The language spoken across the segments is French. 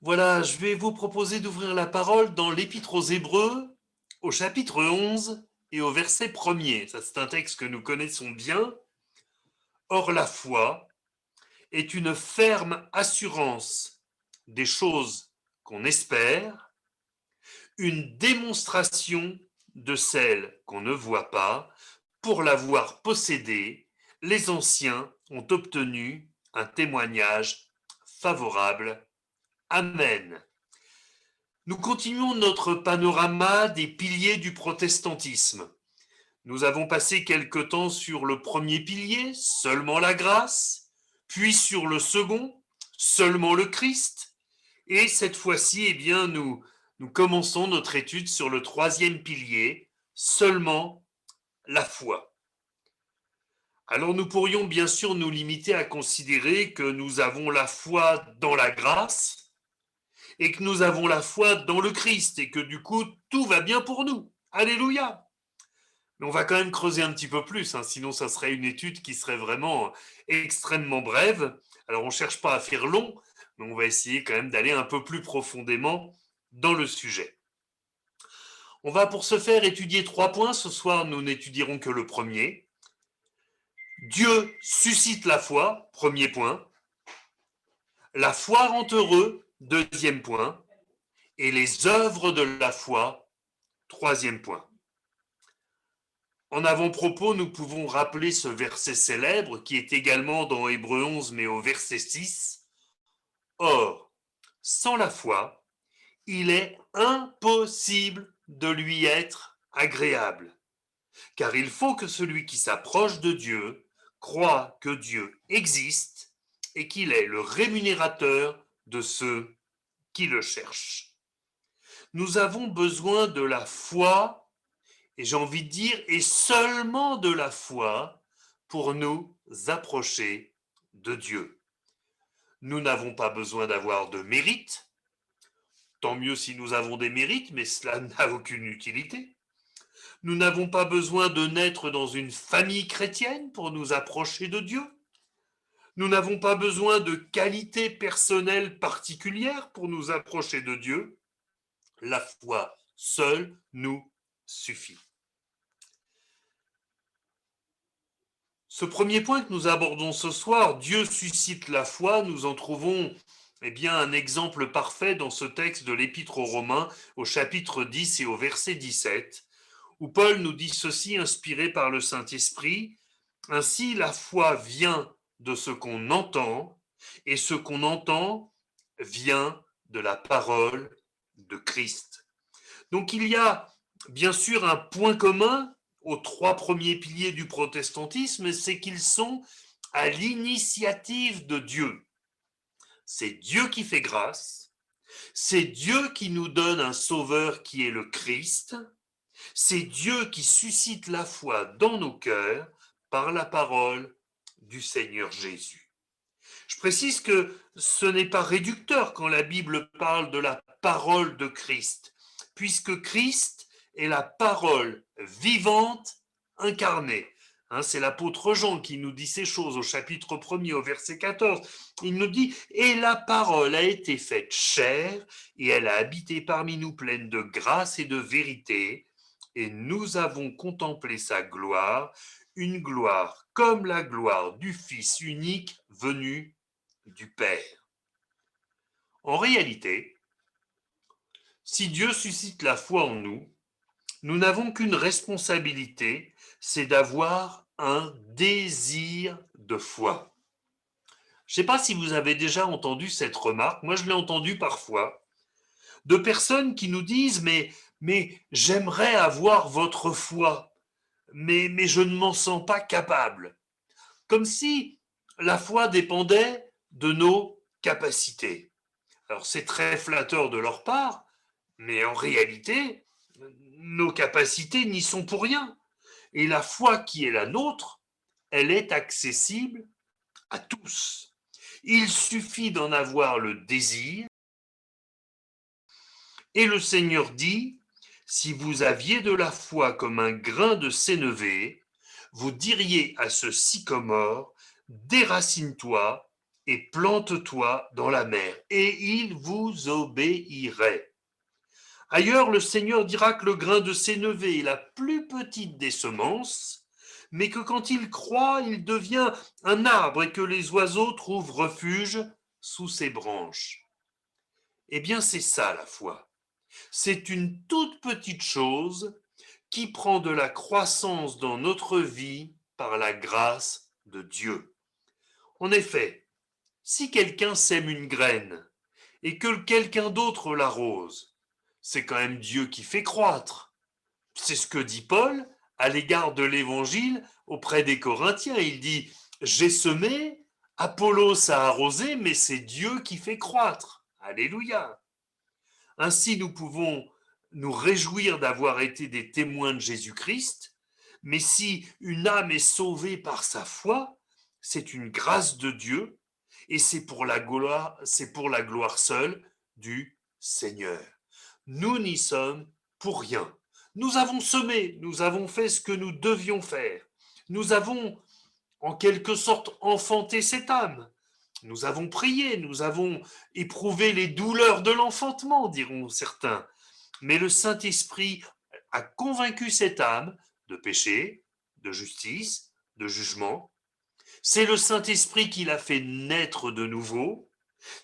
Voilà, je vais vous proposer d'ouvrir la parole dans l'Épître aux Hébreux, au chapitre 11 et au verset 1er. Ça, c'est un texte que nous connaissons bien. Or, la foi est une ferme assurance des choses qu'on espère, une démonstration de celles qu'on ne voit pas. Pour l'avoir possédée, les anciens ont obtenu un témoignage favorable. Amen. Nous continuons notre panorama des piliers du protestantisme. Nous avons passé quelque temps sur le premier pilier, seulement la grâce, puis sur le second, seulement le Christ, et cette fois-ci, nous commençons notre étude sur le troisième pilier, seulement la foi. Alors nous pourrions bien sûr nous limiter à considérer que nous avons la foi dans la grâce, et que nous avons la foi dans le Christ et que du coup, tout va bien pour nous. Alléluia. Mais on va quand même creuser un petit peu plus, sinon ça serait une étude qui serait vraiment extrêmement brève. Alors on ne cherche pas à faire long, mais on va essayer quand même d'aller un peu plus profondément dans le sujet. On va pour ce faire étudier 3 points. Ce soir, nous n'étudierons que le premier. Dieu suscite la foi, premier point. La foi rend heureux, deuxième point. Et les œuvres de la foi, troisième point. En avant-propos, nous pouvons rappeler ce verset célèbre qui est également dans Hébreux 11, mais au verset 6. Or, sans la foi, il est impossible de lui être agréable, car il faut que celui qui s'approche de Dieu croit que Dieu existe et qu'il est le rémunérateur de ceux qui le cherchent. Nous avons besoin de la foi, et j'ai envie de dire, et seulement de la foi, pour nous approcher de Dieu. Nous n'avons pas besoin d'avoir de mérite, tant mieux si nous avons des mérites, mais cela n'a aucune utilité. Nous n'avons pas besoin de naître dans une famille chrétienne pour nous approcher de Dieu. Nous n'avons pas besoin de qualités personnelles particulières pour nous approcher de Dieu. La foi seule nous suffit. Ce premier point que nous abordons ce soir, Dieu suscite la foi, nous en trouvons un exemple parfait dans ce texte de l'Épître aux Romains au chapitre 10 et au verset 17, où Paul nous dit ceci, inspiré par le Saint-Esprit. Ainsi, la foi vient de ce qu'on entend, et ce qu'on entend vient de la parole de Christ. Donc il y a bien sûr un point commun aux 3 premiers piliers du protestantisme, c'est qu'ils sont à l'initiative de Dieu. C'est Dieu qui fait grâce, c'est Dieu qui nous donne un sauveur qui est le Christ, c'est Dieu qui suscite la foi dans nos cœurs par la parole du Seigneur Jésus. Je précise que ce n'est pas réducteur quand la Bible parle de la parole de Christ, puisque Christ est la parole vivante incarnée. C'est l'apôtre Jean qui nous dit ces choses au chapitre 1er, au verset 14. Il nous dit « Et la parole a été faite chair, et elle a habité parmi nous pleine de grâce et de vérité, et nous avons contemplé sa gloire, une gloire comme la gloire du Fils unique venu du Père. » En réalité, si Dieu suscite la foi en nous, nous n'avons qu'une responsabilité, c'est d'avoir un désir de foi. Je ne sais pas si vous avez déjà entendu cette remarque, moi je l'ai entendue parfois, de personnes qui nous disent mais j'aimerais avoir votre foi, mais je ne m'en sens pas capable. Comme si la foi dépendait de nos capacités. Alors c'est très flatteur de leur part, mais en réalité, nos capacités n'y sont pour rien. Et la foi qui est la nôtre, elle est accessible à tous. Il suffit d'en avoir le désir. Et le Seigneur dit, si vous aviez de la foi comme un grain de sénévé, vous diriez à ce sycomore, déracine-toi et plante-toi dans la mer, et il vous obéirait. Ailleurs, le Seigneur dira que le grain de sénévé est la plus petite des semences, mais que quand il croît, il devient un arbre et que les oiseaux trouvent refuge sous ses branches. Eh bien, c'est ça la foi. C'est une toute petite chose qui prend de la croissance dans notre vie par la grâce de Dieu. En effet, si quelqu'un sème une graine et que quelqu'un d'autre l'arrose, c'est quand même Dieu qui fait croître. C'est ce que dit Paul à l'égard de l'évangile auprès des Corinthiens. Il dit, j'ai semé, Apollos a arrosé, mais c'est Dieu qui fait croître. Alléluia. Ainsi, nous pouvons nous réjouir d'avoir été des témoins de Jésus-Christ, mais si une âme est sauvée par sa foi, c'est une grâce de Dieu et c'est pour la gloire seule du Seigneur. Nous n'y sommes pour rien. Nous avons semé, nous avons fait ce que nous devions faire. Nous avons en quelque sorte enfanté cette âme. Nous avons prié, nous avons éprouvé les douleurs de l'enfantement, diront certains. Mais le Saint-Esprit a convaincu cette âme de péché, de justice, de jugement. C'est le Saint-Esprit qui l'a fait naître de nouveau.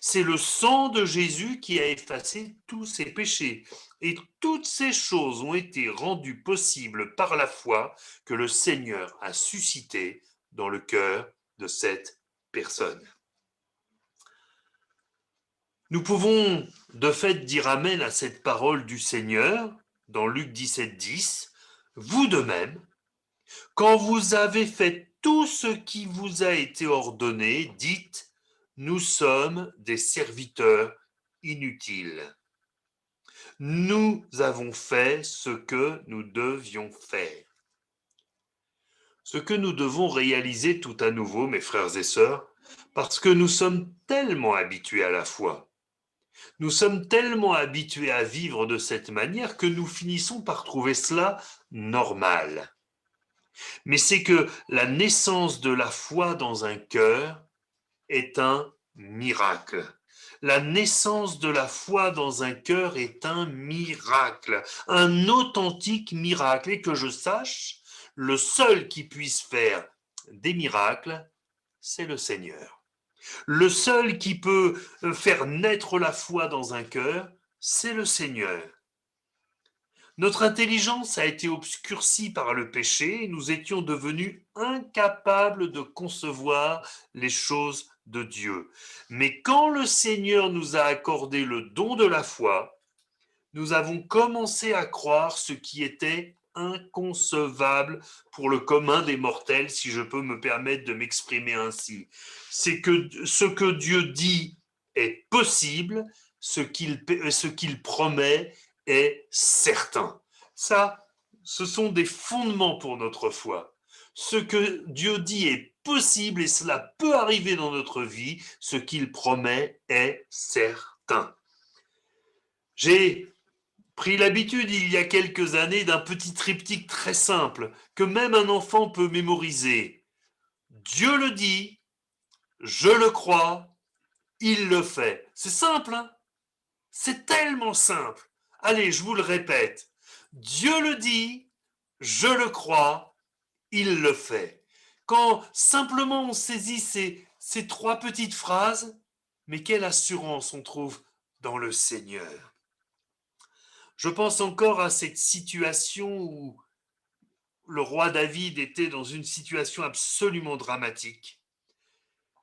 C'est le sang de Jésus qui a effacé tous ses péchés. Et toutes ces choses ont été rendues possibles par la foi que le Seigneur a suscité dans le cœur de cette personne. Nous pouvons de fait dire amen à cette parole du Seigneur dans Luc 17, 10. Vous de même, quand vous avez fait tout ce qui vous a été ordonné, dites, nous sommes des serviteurs inutiles. Nous avons fait ce que nous devions faire. Ce que nous devons réaliser tout à nouveau, mes frères et sœurs, parce que nous sommes tellement habitués à la foi. Nous sommes tellement habitués à vivre de cette manière que nous finissons par trouver cela normal. Mais c'est que la naissance de la foi dans un cœur est un miracle. La naissance de la foi dans un cœur est un miracle, un authentique miracle. Et que je sache, le seul qui puisse faire des miracles, c'est le Seigneur. Le seul qui peut faire naître la foi dans un cœur, c'est le Seigneur. Notre intelligence a été obscurcie par le péché et nous étions devenus incapables de concevoir les choses de Dieu. Mais quand le Seigneur nous a accordé le don de la foi, nous avons commencé à croire ce qui était inconcevable pour le commun des mortels, si je peux me permettre de m'exprimer ainsi. C'est que ce que Dieu dit est possible, ce qu'il promet est certain. Ça, ce sont des fondements pour notre foi. Ce que Dieu dit est possible et cela peut arriver dans notre vie, ce qu'il promet est certain. J'ai pris l'habitude il y a quelques années d'un petit triptyque très simple que même un enfant peut mémoriser. Dieu le dit, je le crois, il le fait. C'est simple, hein? C'est tellement simple. Allez, je vous le répète. Dieu le dit, je le crois, il le fait. Quand simplement on saisit ces trois petites phrases, mais quelle assurance on trouve dans le Seigneur. Je pense encore à cette situation où le roi David était dans une situation absolument dramatique.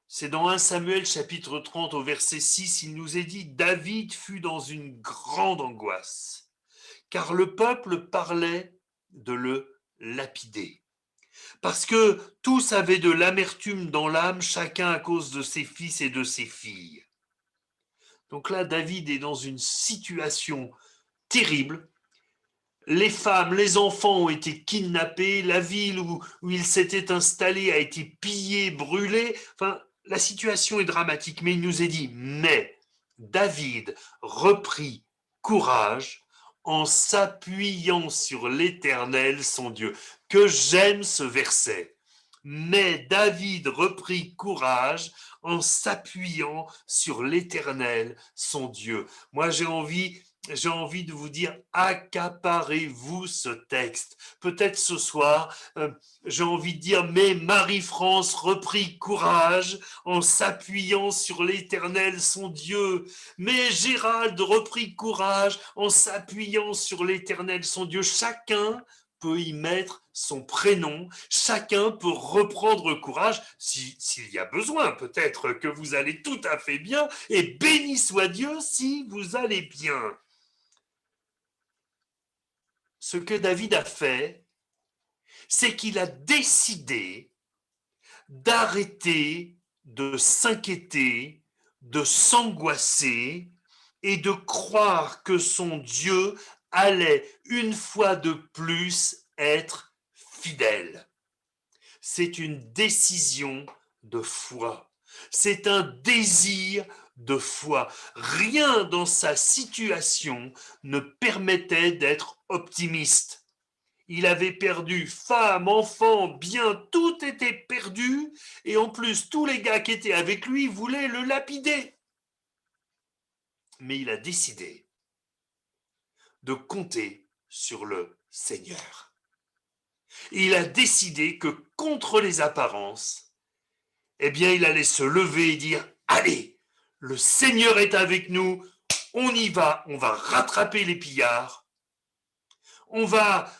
C'est dans 1 Samuel chapitre 30 au verset 6, il nous est dit, David fut dans une grande angoisse, car le peuple parlait de le lapider. Parce que tous avaient de l'amertume dans l'âme, chacun à cause de ses fils et de ses filles. Donc là, David est dans une situation terrible. Les femmes, les enfants ont été kidnappés, la ville où il s'était installé a été pillée, brûlée. Enfin, la situation est dramatique, mais il nous est dit, mais David reprit courage en s'appuyant sur l'Éternel, son Dieu. Que j'aime ce verset. Mais David reprit courage en s'appuyant sur l'Éternel, son Dieu. Moi, j'ai envie de vous dire, accaparez-vous ce texte. Peut-être ce soir, j'ai envie de dire, mais Marie-France reprit courage en s'appuyant sur l'Éternel, son Dieu. Mais Gérald reprit courage en s'appuyant sur l'Éternel, son Dieu. Chacun peut y mettre son prénom, chacun peut reprendre courage s'il y a besoin. Peut-être que vous allez tout à fait bien, et béni soit Dieu si vous allez bien. Ce que David a fait, c'est qu'il a décidé d'arrêter de s'inquiéter, de s'angoisser et de croire que son Dieu allait une fois de plus être fidèle. C'est une décision de foi. C'est un désir de foi. Rien dans sa situation ne permettait d'être optimiste. Il avait perdu femme, enfant, bien, tout était perdu, et en plus, tous les gars qui étaient avec lui voulaient le lapider. Mais il a décidé de compter sur le Seigneur. Il a décidé que contre les apparences, eh bien, il allait se lever et dire, allez, le Seigneur est avec nous, on y va, on va rattraper les pillards, on va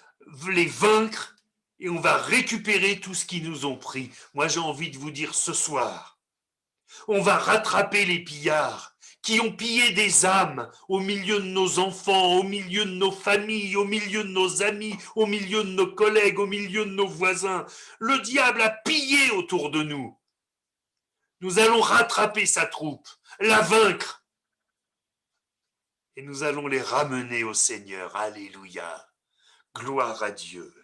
les vaincre et on va récupérer tout ce qu'ils nous ont pris. Moi, j'ai envie de vous dire ce soir, on va rattraper les pillards qui ont pillé des âmes au milieu de nos enfants, au milieu de nos familles, au milieu de nos amis, au milieu de nos collègues, au milieu de nos voisins. Le diable a pillé autour de nous. Nous allons rattraper sa troupe, la vaincre, et nous allons les ramener au Seigneur. Alléluia. Gloire à Dieu.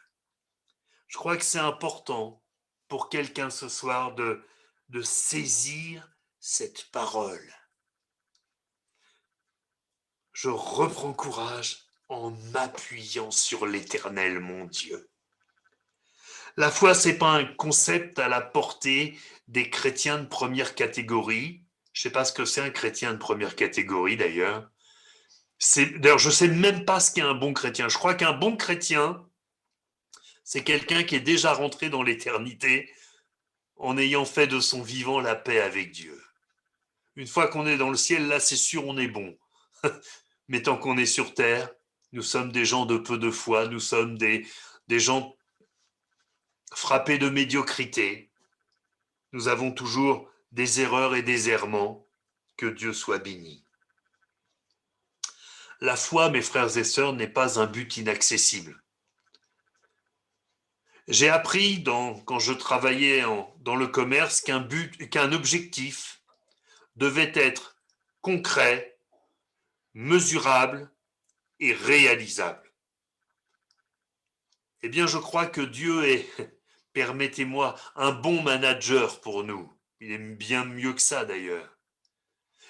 Je crois que c'est important pour quelqu'un ce soir de saisir cette parole. Je reprends courage en m'appuyant sur l'Éternel, mon Dieu. La foi, ce n'est pas un concept à la portée des chrétiens de première catégorie. Je ne sais pas ce que c'est un chrétien de première catégorie d'ailleurs. D'ailleurs, je ne sais même pas ce qu'est un bon chrétien. Je crois qu'un bon chrétien, c'est quelqu'un qui est déjà rentré dans l'éternité en ayant fait de son vivant la paix avec Dieu. Une fois qu'on est dans le ciel, là, c'est sûr, on est bon. Mais tant qu'on est sur terre, nous sommes des gens de peu de foi, nous sommes des gens frappés de médiocrité. Nous avons toujours des erreurs et des errements. Que Dieu soit béni. La foi, mes frères et sœurs, n'est pas un but inaccessible. J'ai appris quand je travaillais dans le commerce qu'un objectif devait être concret, mesurable et réalisable. Eh bien, je crois que Dieu est, permettez-moi, un bon manager pour nous. Il est bien mieux que ça d'ailleurs.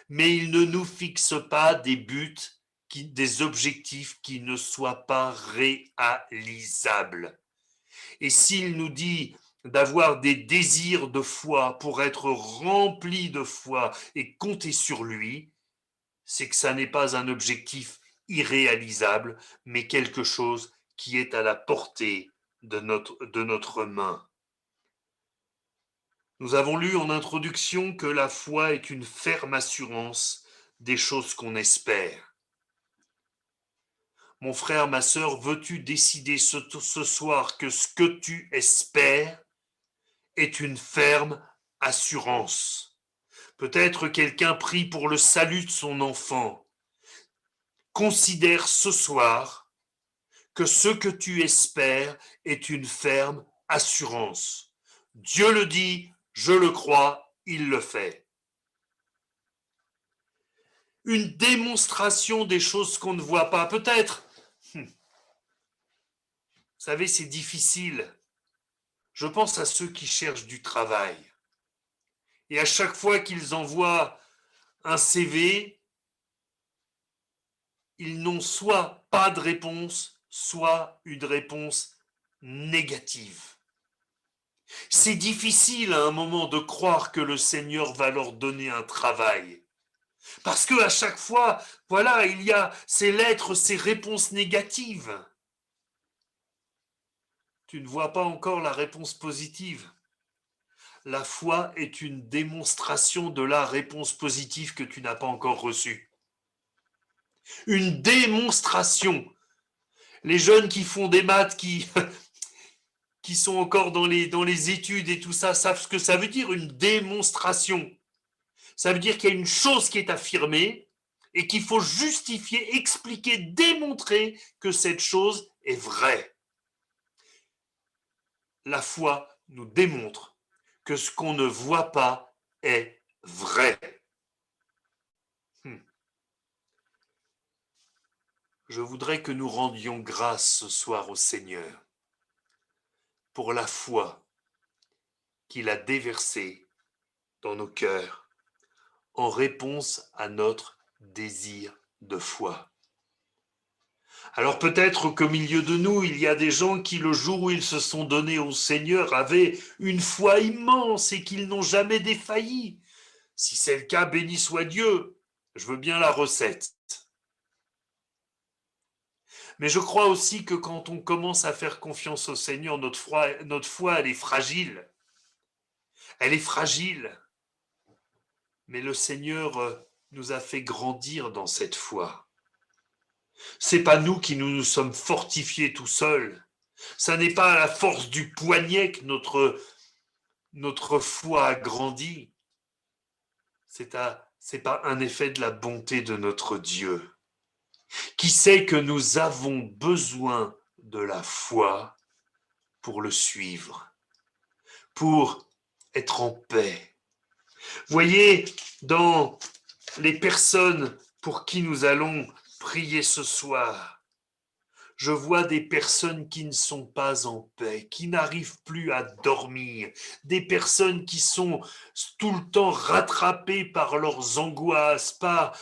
Mais il ne nous fixe pas des buts, des objectifs qui ne soient pas réalisables. Et s'il nous dit d'avoir des désirs de foi pour être remplis de foi et compter sur lui, c'est que ça n'est pas un objectif irréalisable, mais quelque chose qui est à la portée de notre main. Nous avons lu en introduction que la foi est une ferme assurance des choses qu'on espère. Mon frère, ma sœur, veux-tu décider ce soir que ce que tu espères est une ferme assurance? Peut-être quelqu'un prie pour le salut de son enfant. Considère ce soir que ce que tu espères est une ferme assurance. Dieu le dit, je le crois, il le fait. Une démonstration des choses qu'on ne voit pas, peut-être. Vous savez, c'est difficile. Je pense à ceux qui cherchent du travail. Et à chaque fois qu'ils envoient un CV, ils n'ont soit pas de réponse, soit une réponse négative. C'est difficile à un moment de croire que le Seigneur va leur donner un travail. Parce que à chaque fois, voilà, il y a ces lettres, ces réponses négatives. Tu ne vois pas encore la réponse positive. La foi est une démonstration de la réponse positive que tu n'as pas encore reçue. Une démonstration. Les jeunes qui font des maths, qui sont encore dans les études et tout ça, savent ce que ça veut dire, une démonstration. Ça veut dire qu'il y a une chose qui est affirmée et qu'il faut justifier, expliquer, démontrer que cette chose est vraie. La foi nous démontre que ce qu'on ne voit pas est vrai. Je voudrais que nous rendions grâce ce soir au Seigneur pour la foi qu'il a déversée dans nos cœurs en réponse à notre désir de foi. Alors peut-être qu'au milieu de nous, il y a des gens qui, le jour où ils se sont donnés au Seigneur, avaient une foi immense et qu'ils n'ont jamais défailli. Si c'est le cas, béni soit Dieu. Je veux bien la recette. Mais je crois aussi que quand on commence à faire confiance au Seigneur, notre foi, elle est fragile. Elle est fragile. Mais le Seigneur nous a fait grandir dans cette foi. C'est pas nous qui nous sommes fortifiés tout seuls. Ça n'est pas à la force du poignet que notre foi a grandi. C'est pas un effet de la bonté de notre Dieu, qui sait que nous avons besoin de la foi pour le suivre, pour être en paix. Voyez, dans les personnes pour qui nous allons prier ce soir, je vois des personnes qui ne sont pas en paix, qui n'arrivent plus à dormir, des personnes qui sont tout le temps rattrapées par leurs angoisses, par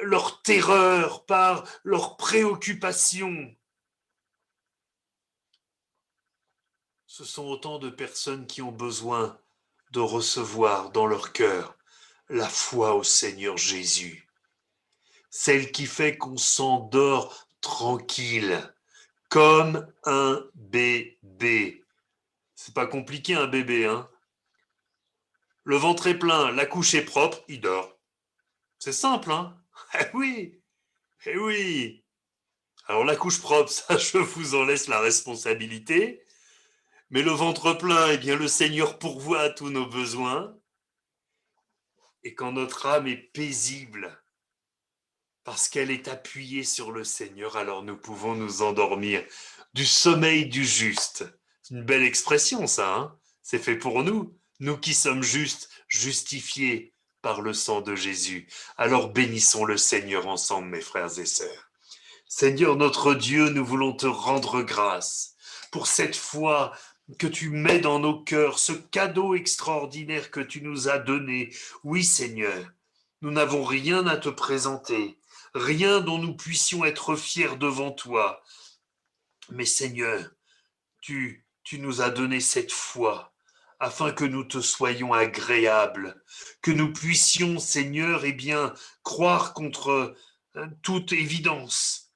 leur terreur, par leurs préoccupations. Ce sont autant de personnes qui ont besoin de recevoir dans leur cœur la foi au Seigneur Jésus, celle qui fait qu'on s'endort tranquille, comme un bébé. C'est pas compliqué un bébé, hein. Le ventre est plein, la couche est propre, il dort. C'est simple, hein. Eh oui, eh oui. Alors la couche propre, ça je vous en laisse la responsabilité. Mais le ventre plein, eh bien le Seigneur pourvoit à tous nos besoins. Et quand notre âme est paisible, parce qu'elle est appuyée sur le Seigneur, alors nous pouvons nous endormir du sommeil du juste. C'est une belle expression, ça, hein. C'est fait pour nous, nous qui sommes justes, justifiés par le sang de Jésus. Alors bénissons le Seigneur ensemble, mes frères et sœurs. Seigneur notre Dieu, nous voulons te rendre grâce pour cette foi que tu mets dans nos cœurs, ce cadeau extraordinaire que tu nous as donné. Oui, Seigneur, nous n'avons rien à te présenter, rien dont nous puissions être fiers devant toi. Mais Seigneur, tu nous as donné cette foi afin que nous te soyons agréables, que nous puissions, Seigneur, eh bien, croire contre toute évidence,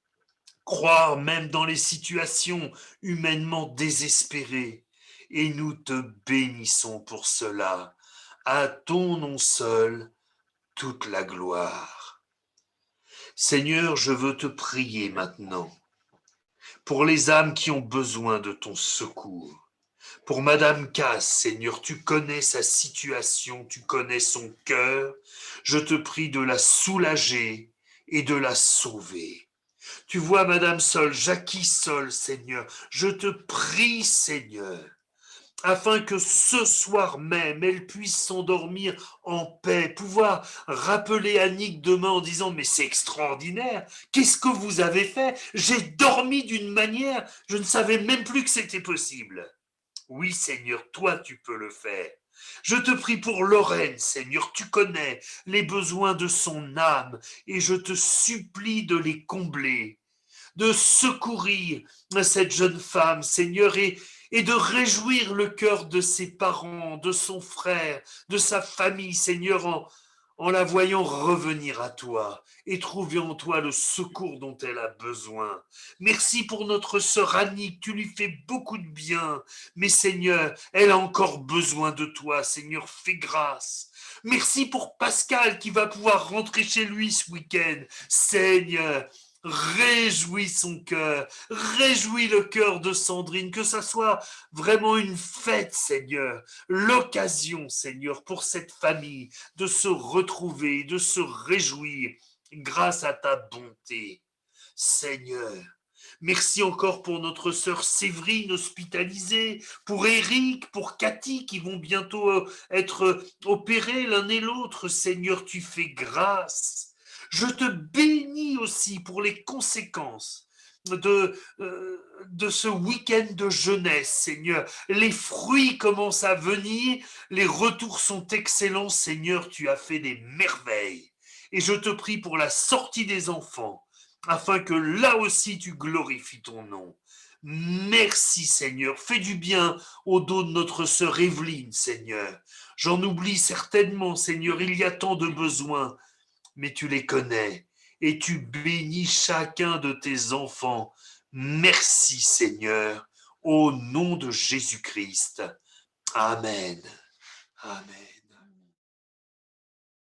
croire même dans les situations humainement désespérées. Et nous te bénissons pour cela. À ton nom seul, toute la gloire. Seigneur, je veux te prier maintenant pour les âmes qui ont besoin de ton secours. Pour Madame Cass, Seigneur, tu connais sa situation, tu connais son cœur. Je te prie de la soulager et de la sauver. Tu vois Madame Sol, Jackie Sol, Seigneur, je te prie, Seigneur, afin que ce soir même, elle puisse s'endormir en paix, pouvoir rappeler Annick demain en disant « Mais c'est extraordinaire, qu'est-ce que vous avez fait? J'ai dormi d'une manière, je ne savais même plus que c'était possible. » Oui, Seigneur, toi, tu peux le faire. Je te prie pour Lorraine, Seigneur, tu connais les besoins de son âme et je te supplie de les combler, de secourir cette jeune femme, Seigneur, et de réjouir le cœur de ses parents, de son frère, de sa famille, Seigneur, en la voyant revenir à toi et trouver en toi le secours dont elle a besoin. Merci pour notre sœur Annie, tu lui fais beaucoup de bien, mais Seigneur, elle a encore besoin de toi, Seigneur, fais grâce. Merci pour Pascal qui va pouvoir rentrer chez lui ce week-end. Seigneur, réjouis son cœur, réjouis le cœur de Sandrine, que ça soit vraiment une fête, Seigneur, l'occasion, Seigneur, pour cette famille de se retrouver, de se réjouir grâce à ta bonté. Seigneur, merci encore pour notre sœur Séverine hospitalisée, pour Eric, pour Cathy qui vont bientôt être opérés l'un et l'autre. Seigneur, tu fais grâce. Je te bénis aussi pour les conséquences de ce week-end de jeunesse, Seigneur. Les fruits commencent à venir, les retours sont excellents, Seigneur, tu as fait des merveilles. Et je te prie pour la sortie des enfants, afin que là aussi tu glorifies ton nom. Merci Seigneur, fais du bien au dos de notre sœur Evelyne, Seigneur. J'en oublie certainement, Seigneur, il y a tant de besoins, mais tu les connais et tu bénis chacun de tes enfants. Merci Seigneur, au nom de Jésus-Christ. Amen. Amen.